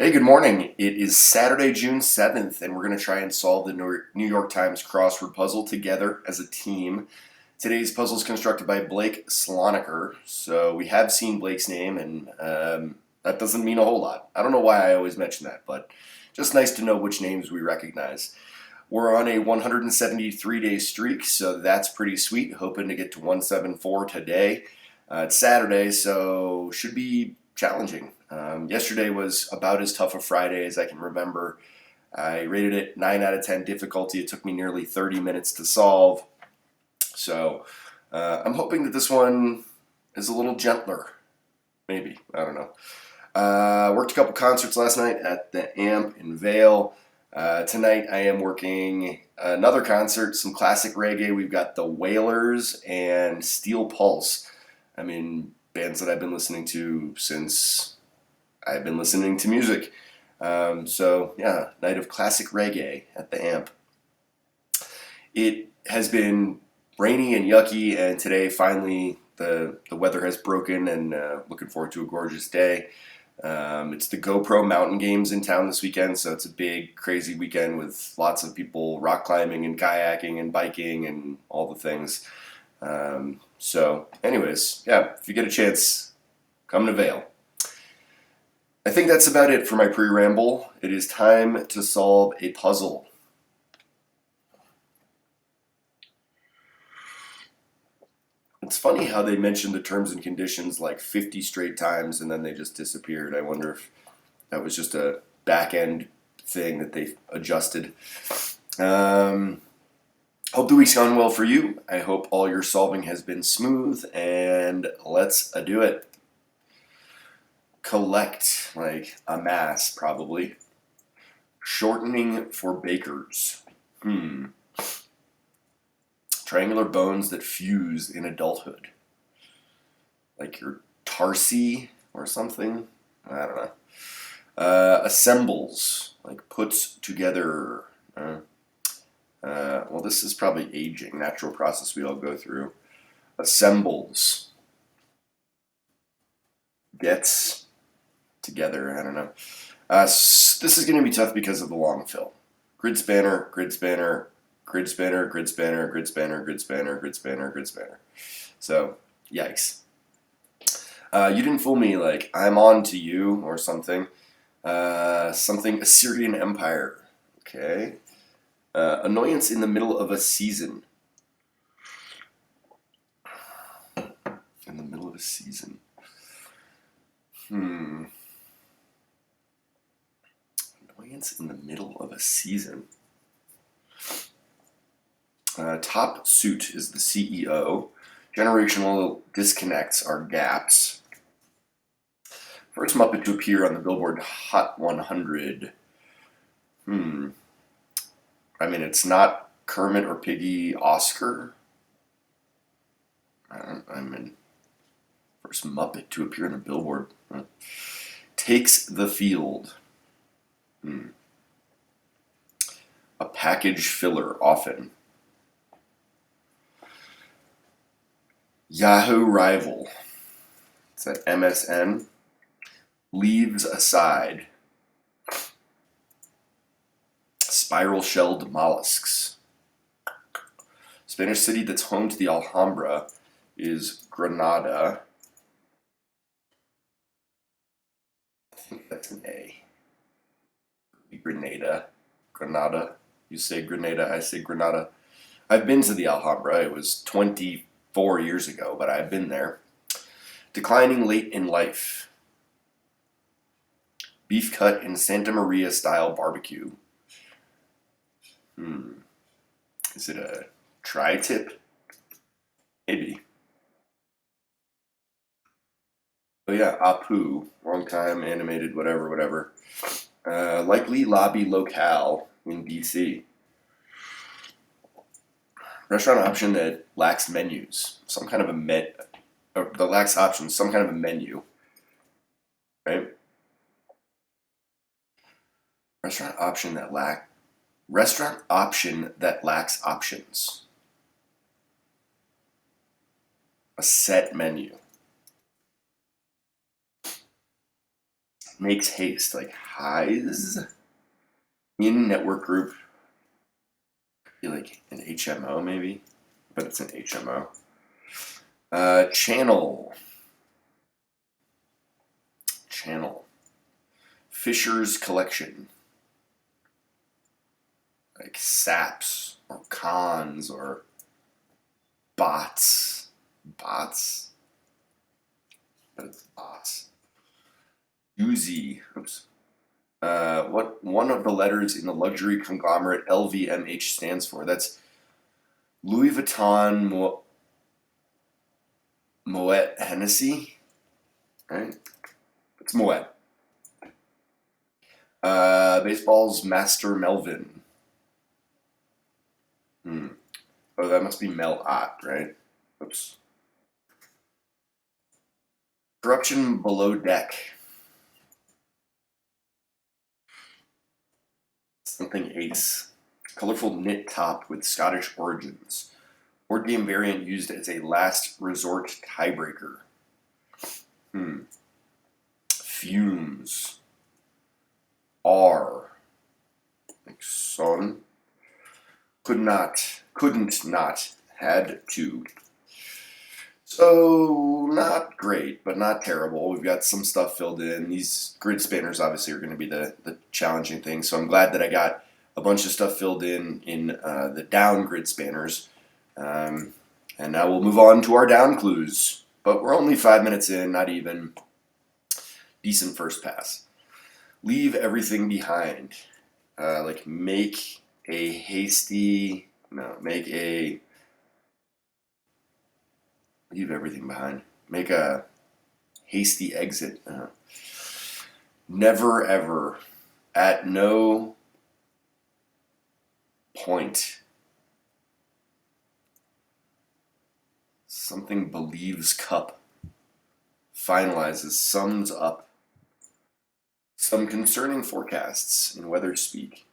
Hey, good morning. It is Saturday, June 7th, and we're going to try and solve the New York Times crossword puzzle together as a team. Today's puzzle is constructed by Blake Sloniker, so we have seen Blake's name, and that doesn't mean a whole lot. I don't know why I always mention that, but just nice to know which names we recognize. We're on a 173-day streak, so that's pretty sweet. Hoping to get to 174 today. It's Saturday, so should be challenging. Yesterday was about as tough a Friday as I can remember. I rated it 9 out of 10 difficulty. It took me nearly 30 minutes to solve. So I'm hoping that this one is a little gentler. Maybe. I don't know. Worked a couple concerts last night at the Amp in Vail. Tonight I am working another concert, some classic reggae. We've got the Wailers and Steel Pulse. I mean, bands that I've been listening to since I've been listening to music. So yeah, night of classic reggae at the Amp. It has been rainy and yucky, and today finally the weather has broken, and looking forward to a gorgeous day. It's the GoPro Mountain Games in town this weekend, so it's a big, crazy weekend with lots of people rock climbing and kayaking and biking and all the things. So anyways, yeah, if you get a chance, come to Vail. I think that's about it for my pre-ramble. It is time to solve a puzzle. It's funny how they mentioned the terms and conditions like 50 straight times and then they just disappeared. I wonder if that was just a back-end thing that they adjusted. Hope the week's gone well for you. I hope all your solving has been smooth, and let's do it. Collect, like amass, probably. Shortening for bakers. Triangular bones that fuse in adulthood. Like your tarsi or something. I don't know. Assembles, like puts together. Well, this is probably aging, natural process we all go through. Assembles. Gets together, I don't know. This is going to be tough because of the long fill. Grid spanner, grid spanner, grid spanner, grid spanner, grid spanner, grid spanner, grid spanner, grid spanner. So, yikes. You didn't fool me like I'm on to you or something. Something Assyrian Empire. Okay. Annoyance in the middle of a season. In the middle of a season. Annoyance in the middle of a season. Top suit is the CEO. Generational disconnects are gaps. First Muppet to appear on the Billboard Hot 100. I mean, it's not Kermit or Piggy Oscar. I mean, first Muppet to appear on the Billboard. Takes the field. A package filler, often. Yahoo rival. It's at MSN. Leaves aside. Spiral-shelled mollusks. Spanish city that's home to the Alhambra is Granada. I think that's an A. Grenada. Granada. You say Grenada, I say Granada. I've been to the Alhambra. It was 24 years ago, but I've been there. Declining late in life. Beef cut in Santa Maria style barbecue. Is it a tri-tip? Maybe. Oh yeah, Apu. Long time, animated, whatever. Likely lobby locale in BC. Restaurant option that lacks menus. Some kind of that lacks options, some kind of a menu. Right? Restaurant option that lacks options. A set menu. Makes haste, like highs. In network group, be like an HMO maybe, but it's an HMO. Channel. Fisher's collection. Like saps or cons or bots. Bots? But it's bots. Uzi. Oops. What one of the letters in the luxury conglomerate LVMH stands for? That's Louis Vuitton Moet Hennessy, right? It's Moet. Baseball's Master Melvin. Oh, that must be Mel Ott, right? Oops. Corruption below deck. Something ace. Colorful knit top with Scottish origins. Board game variant used as a last resort tiebreaker. Fumes. R. Like son. Couldn't not, had to. So, not great, but not terrible. We've got some stuff filled in. These grid spanners obviously are going to be the challenging thing. So I'm glad that I got a bunch of stuff filled in the down grid spanners. And now we'll move on to our down clues. But we're only 5 minutes in, not even. Decent first pass. Leave everything behind. Like make a hasty... No, leave everything behind. Make a hasty exit. Never ever, at no point. Something believes cup. Finalizes, sums up. Some concerning forecasts in weather speak.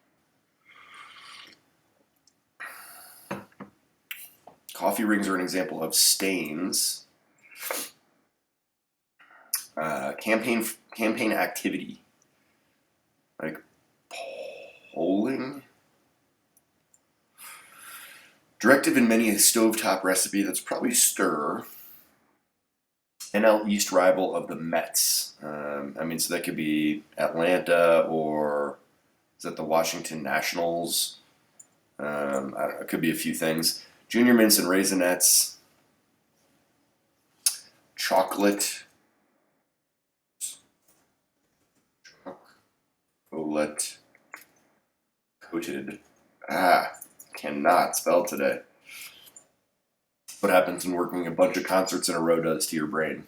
Coffee rings are an example of stains. Campaign activity. Like polling. Directive in many a stovetop recipe, that's probably stir. NL East rival of the Mets. So that could be Atlanta, or is that the Washington Nationals? I don't know, it could be a few things. Junior mints and raisinets. Chocolate. Chocolate. Coated. Cannot spell today. What happens when working a bunch of concerts in a row does to your brain.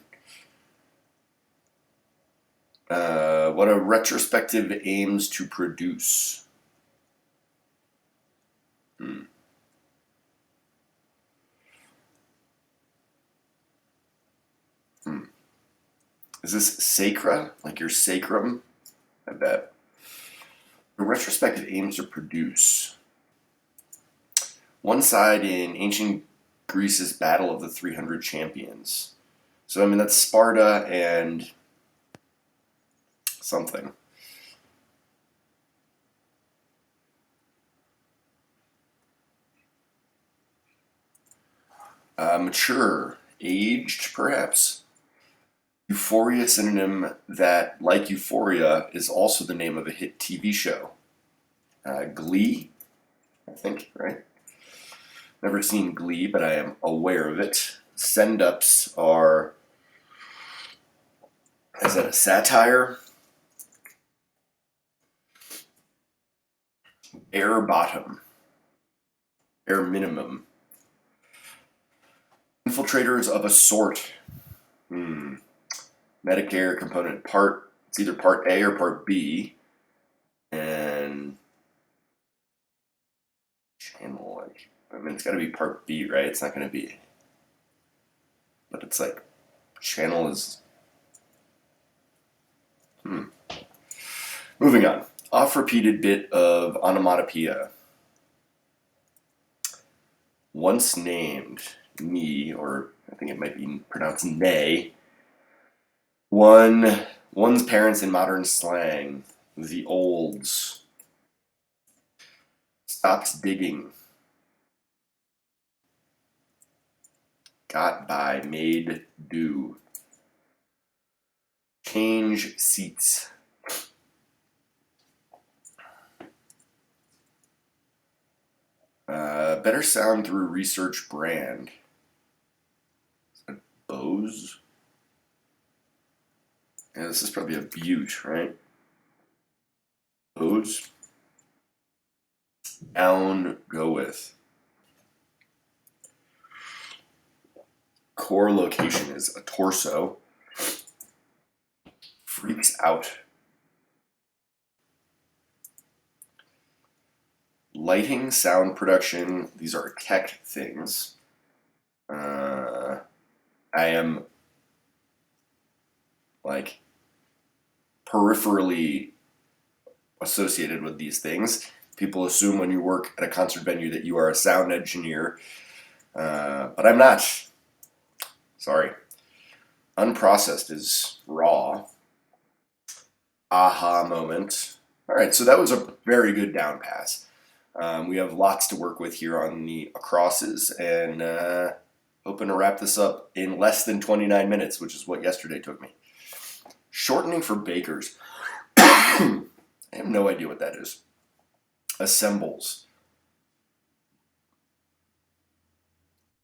What a retrospective aims to produce. Is this sacra? Like your sacrum? I bet. A retrospective aims to produce. One side in ancient Greece's Battle of the 300 Champions. So, that's Sparta and something. Mature. Aged, perhaps. Euphoria synonym that, like Euphoria, is also the name of a hit TV show. Glee, I think, right? Never seen Glee, but I am aware of it. Send-ups are... Is that a satire? Bare bottom. Bare minimum. Infiltrators of a sort. Medicare component part. It's either part A or part B. And channel, like, it's got to be part B, right? It's not going to be. But it's like, channel is. Moving on. Oft-repeated bit of onomatopoeia. Once named, me, or I think it might be pronounced nay. One One's parents in modern slang. The olds. Stopped digging. Got by. Made do. Change seats. Better sound through research brand. Bose? Yeah, this is probably a butte, right? Bose? Down, go with. Core location is a torso. Freaks out. Lighting, sound production, these are tech things. I am like peripherally associated with these things. People assume when you work at a concert venue that you are a sound engineer, but I'm not. Sorry. Unprocessed is raw. Aha moment. All right, so that was a very good down pass. We have lots to work with here on the acrosses, and hoping to wrap this up in less than 29 minutes, which is what yesterday took me. Shortening for bakers. I have no idea what that is. Assembles.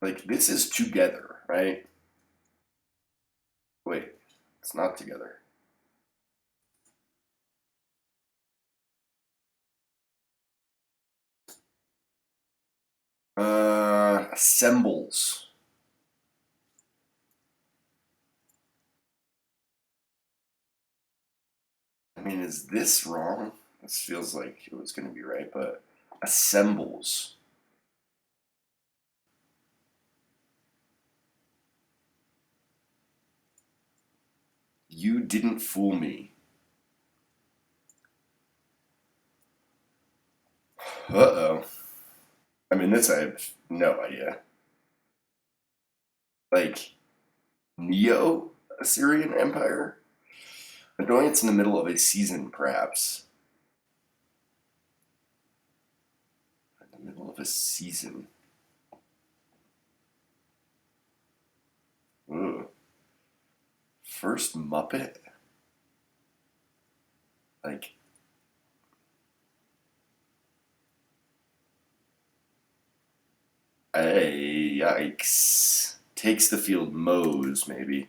Like, this is together, right? Wait, it's not together. Assembles. I mean, is this wrong? This feels like it was going to be right, but assembles. You didn't fool me. Uh-oh. I mean, this I have no idea. Like, Neo-Assyrian Empire? Annoyance in the middle of a season, perhaps. In the middle of a season. Ooh. First Muppet? Like, hey, yikes. Takes the field, mows, maybe.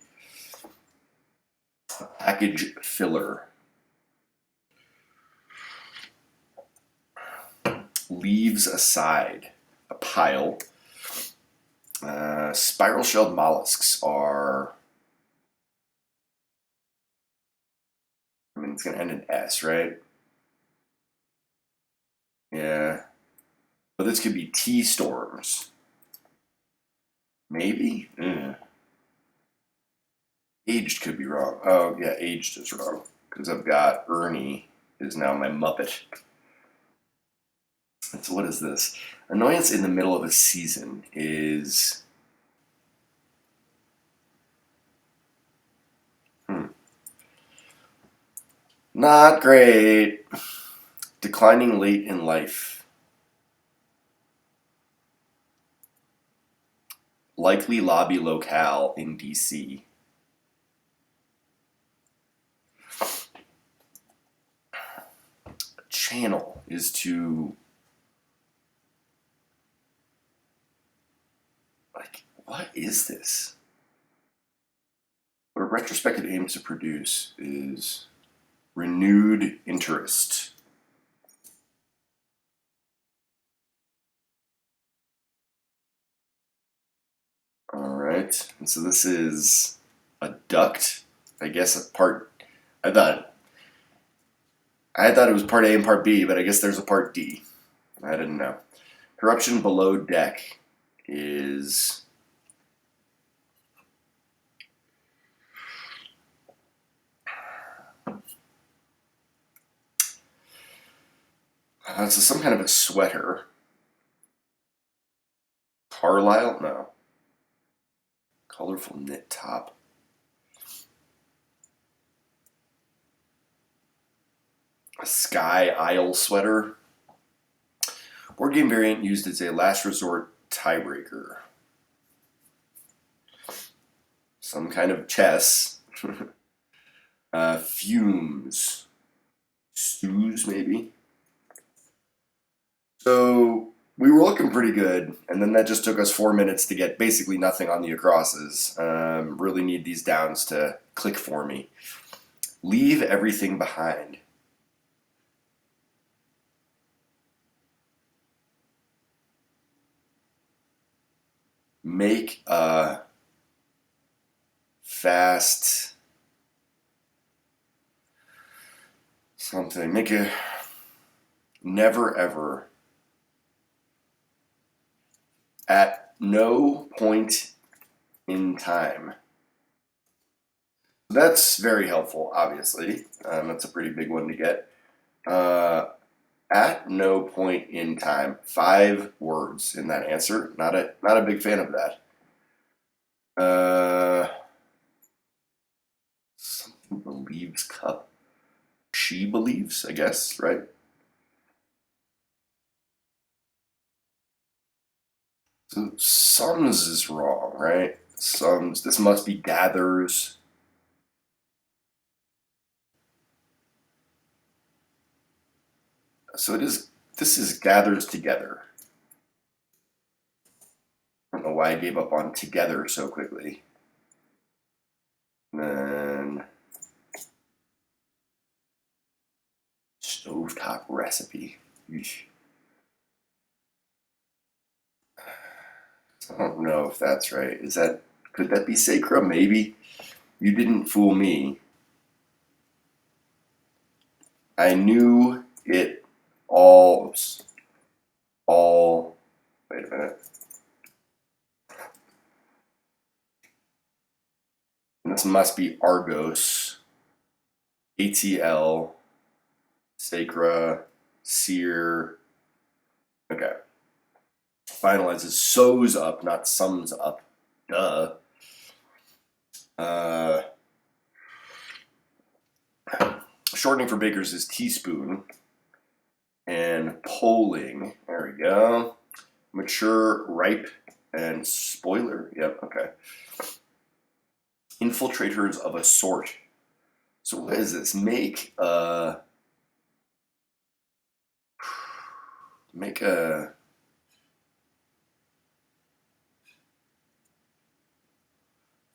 Package filler. Leaves aside. A pile. Spiral-shelled mollusks are... I mean, it's going to end in S, right? Yeah. But this could be T-storms. Maybe? Aged could be wrong. Oh, yeah, aged is wrong. Because I've got Ernie is now my Muppet. So what is this? Annoyance in the middle of a season is... Not great. Declining late in life. Likely lobby locale in DC. Channel is to... Like, what is this? What a retrospective aims to produce is renewed interest. All right, and so this is a duct. I guess a part. I thought it was part A and part B, but I guess there's a part D. I didn't know. Corruption below deck is... so some kind of a sweater. Carlisle? No. Colorful knit top. A Sky Isle sweater. Board game variant used as a last resort tiebreaker. Some kind of chess. Fumes. Stews, maybe. So we were looking pretty good, and then that just took us 4 minutes to get basically nothing on the acrosses. Really need these downs to click for me. Leave everything behind. Make a fast something. Make a never ever. At no point in time. That's very helpful, obviously. That's a pretty big one to get. At no point in time. 5 words in that answer. Not a big fan of that. Something believes cup. She believes, I guess, right? So sums is wrong, right? Sums. This must be gathers. So it is. This is gathers together. I don't know why I gave up on together so quickly. And then stovetop recipe. Eesh. I don't know if that's right. Could that be sacra? Maybe. You didn't fool me. I knew it all. Wait a minute. And this must be Argos. ATL. Sacra. Sear. Okay. Finalizes sews up, not sums up. Duh. Shortening for bakers is teaspoon. And polling. There we go. Mature, ripe, and spoiler. Yep, okay. Infiltrators of a sort. So what is this? Make a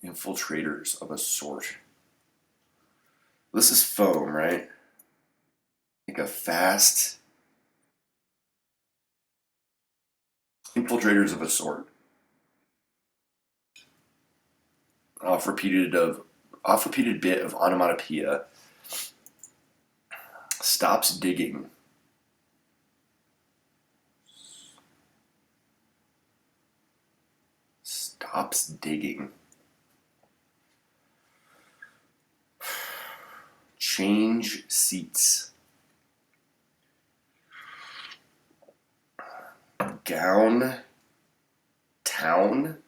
infiltrators of a sort. This is foam, right? Make a fast infiltrators of a sort. Off repeated bit of onomatopoeia. Stops digging. Stops digging. Change seats. Gown. Town.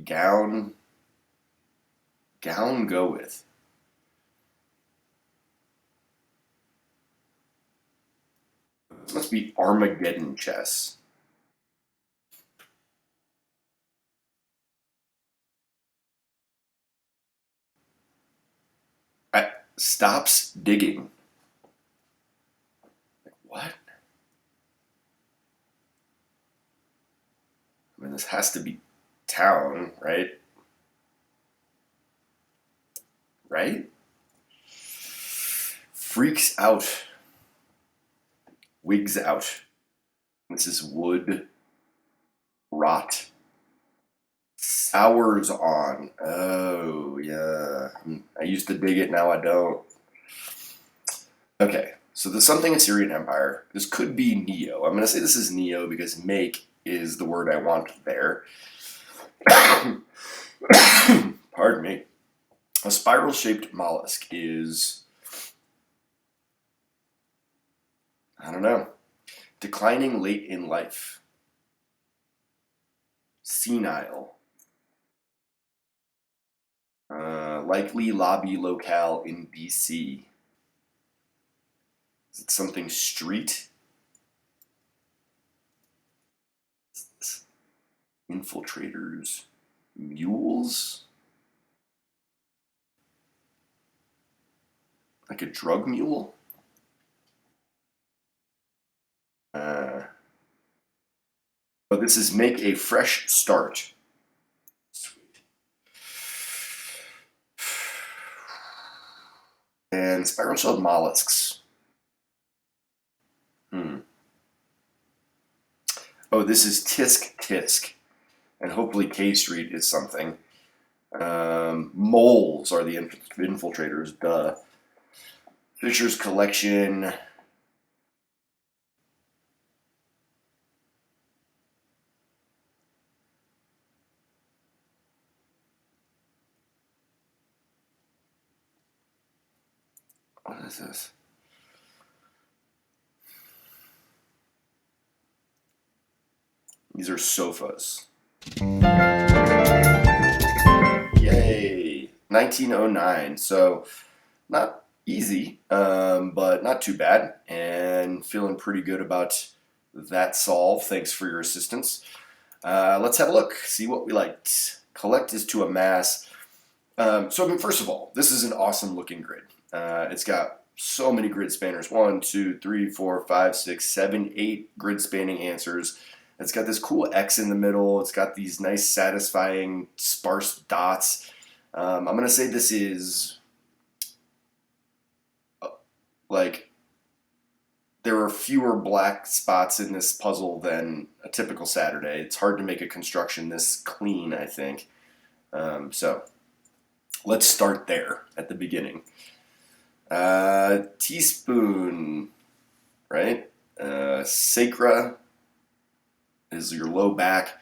Gown go with. This must be Armageddon chess. Stops digging. What? I mean, this has to be town, right? Right? Freaks out. Wigs out. This is wood. Rot. Sours on. Oh, yeah. I used to dig it, now I don't. Okay, so the something Assyrian Empire. This could be Neo. I'm going to say this is Neo because make is the word I want there. Pardon me. A spiral-shaped mollusk is, I don't know, declining late in life. Senile. Likely lobby locale in BC. Is it something street? Infiltrators. Mules? Like a drug mule? Uh, but this is make a fresh start. Sweet. And spiral shelled mollusks. Hmm. Oh, this is tisk tisk. And hopefully K Street is something. Moles are the infiltrators. Duh. Fisher's collection. What is this? These are sofas. Yay! 1909. So not easy, but not too bad. And feeling pretty good about that solve. Thanks for your assistance. Let's have a look, see what we liked. Collect is to amass. So, I mean, first of all, this is an awesome looking grid. It's got so many grid spanners 1, 2, 3, 4, 5, 6, 7, 8 grid spanning answers. It's got this cool X in the middle. It's got these nice, satisfying, sparse dots. I'm going to say this is like there are fewer black spots in this puzzle than a typical Saturday. It's hard to make a construction this clean, I think. So let's start there at the beginning. Teaspoon, right? Sacra is your low back.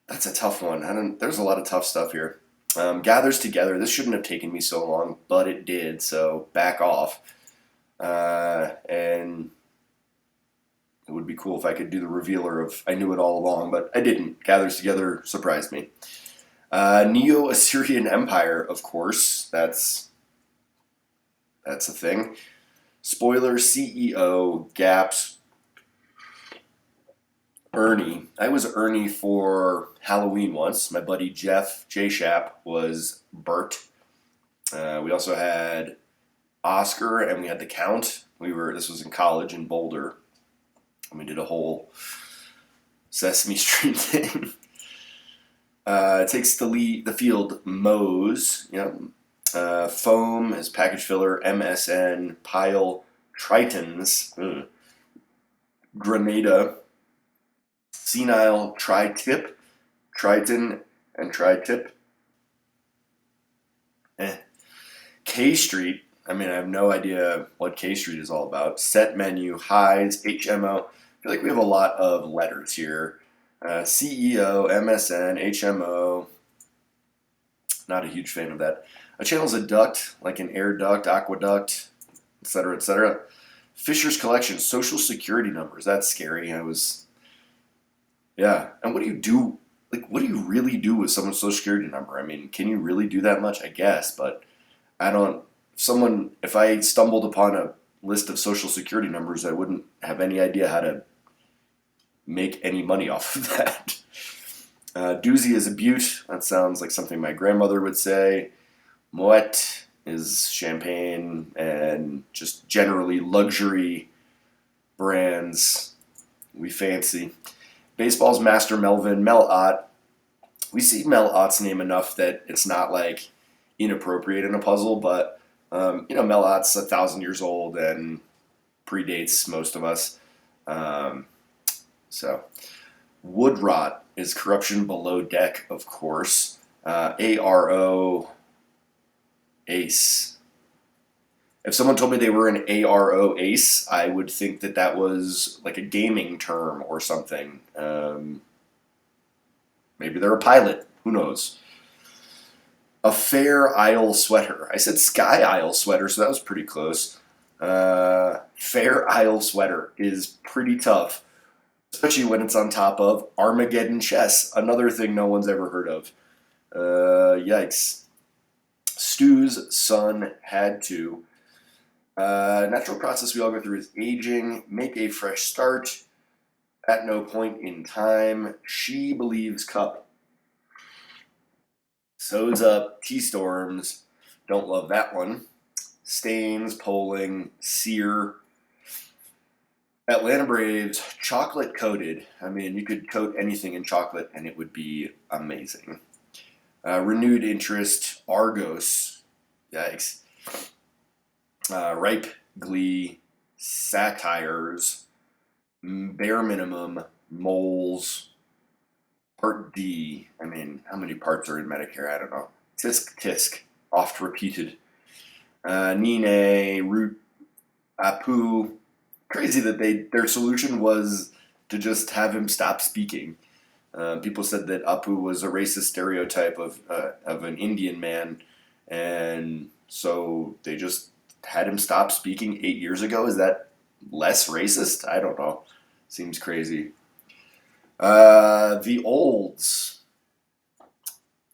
That's a tough one. There's a lot of tough stuff here. Gathers together. This shouldn't have taken me so long, but it did. So back off. And it would be cool if I could do the revealer of I knew it all along, but I didn't. Gathers together surprised me. Neo-Assyrian Empire, of course. That's a thing. Spoiler, CEO, Gaps, Ernie. I was Ernie for Halloween once. My buddy Jeff J. Shap was Bert. We also had Oscar and we had the Count. This was in college in Boulder. And we did a whole Sesame Street thing. It takes the field Moe's. Yep. Foam is package filler. MSN. Pile. Tritons. Grenada. Senile. Tri-tip. Triton and tri-tip. K Street. I mean, I have no idea what K Street is all about. Set menu. Highs. HMO. I feel like we have a lot of letters here. CEO, MSN, HMO. Not a huge fan of that. A channel is a duct, like an air duct, aqueduct, etc., etc. Fisher's collection, social security numbers. That's scary. Yeah. And what do you do? Like, what do you really do with someone's social security number? I mean, can you really do that much? I guess, but I don't. If I stumbled upon a list of social security numbers, I wouldn't have any idea how to make any money off of that. Doozy is a butte. That sounds like something my grandmother would say. Moet is champagne and just generally luxury brands we fancy. Baseball's Master Melvin. Mel Ott. We see Mel Ott's name enough that it's not like inappropriate in a puzzle, but Mel Ott's 1,000 years old and predates most of us. So, wood rot is corruption below deck, of course. ARO ace. If someone told me they were an ARO ace, I would think that was like a gaming term or something. Maybe they're a pilot. Who knows? A fair isle sweater. I said sky isle sweater, so that was pretty close. Fair isle sweater is pretty tough. Especially when it's on top of Armageddon chess, another thing no one's ever heard of. Yikes. Stu's son had to. Natural process we all go through is aging. Make a fresh start. At no point in time. She believes cup. Sews up. Tea storms. Don't love that one. Stains. Polling. Sear. Atlanta Braves. Chocolate coated. I mean, you could coat anything in chocolate and it would be amazing. Renewed interest. Argos. Yikes. Ripe glee. Satires. Bare minimum. Moles. Part D. I mean, how many parts are in Medicare? I don't know. Tisk tisk. Oft repeated. Nine. Root. Apu. Crazy that their solution was to just have him stop speaking. People said that Apu was a racist stereotype of an Indian man, and so they just had him stop speaking 8 years ago. Is that less racist? I don't know. Seems crazy. The olds.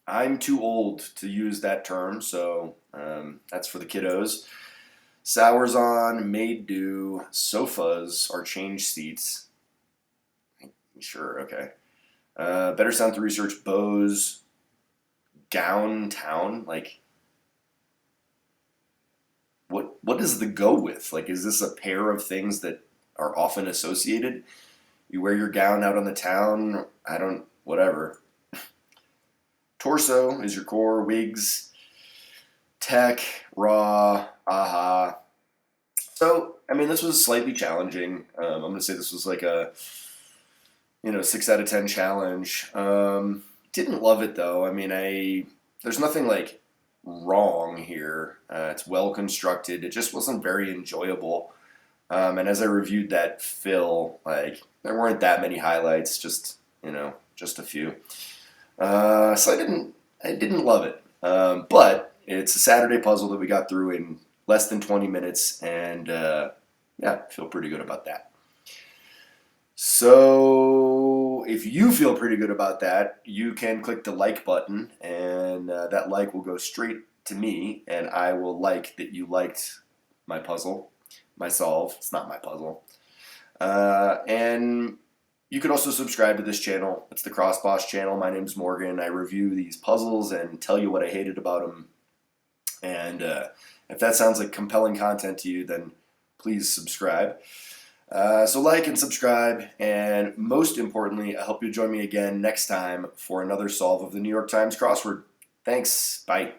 I'm too old to use that term, so that's for the kiddos. Sours on, made do, sofas or change seats. Sure, okay. Better sound through research, bows, gown town. Like, what is the go with? Like, is this a pair of things that are often associated? You wear your gown out on the town. I don't. Whatever. Torso is your core. Wigs, tech, raw, aha. So, I mean, this was slightly challenging. I'm going to say this was like a 6 out of 10 challenge. Didn't love it though. I mean, there's nothing like wrong here. It's well constructed. It just wasn't very enjoyable. And as I reviewed that fill, like there weren't that many highlights. Just a few. So I didn't love it. But it's a Saturday puzzle that we got through in less than 20 minutes, and yeah, feel pretty good about that. So if you feel pretty good about that, you can click the like button, and that like will go straight to me, and I will like that you liked my puzzle, my solve. It's not my puzzle. And you can also subscribe to this channel. It's the Cross Boss channel. My name's Morgan. I review these puzzles and tell you what I hated about them. And if that sounds like compelling content to you, then please subscribe. So like and subscribe, and most importantly, I hope you'll join me again next time for another solve of the New York Times crossword. Thanks. Bye.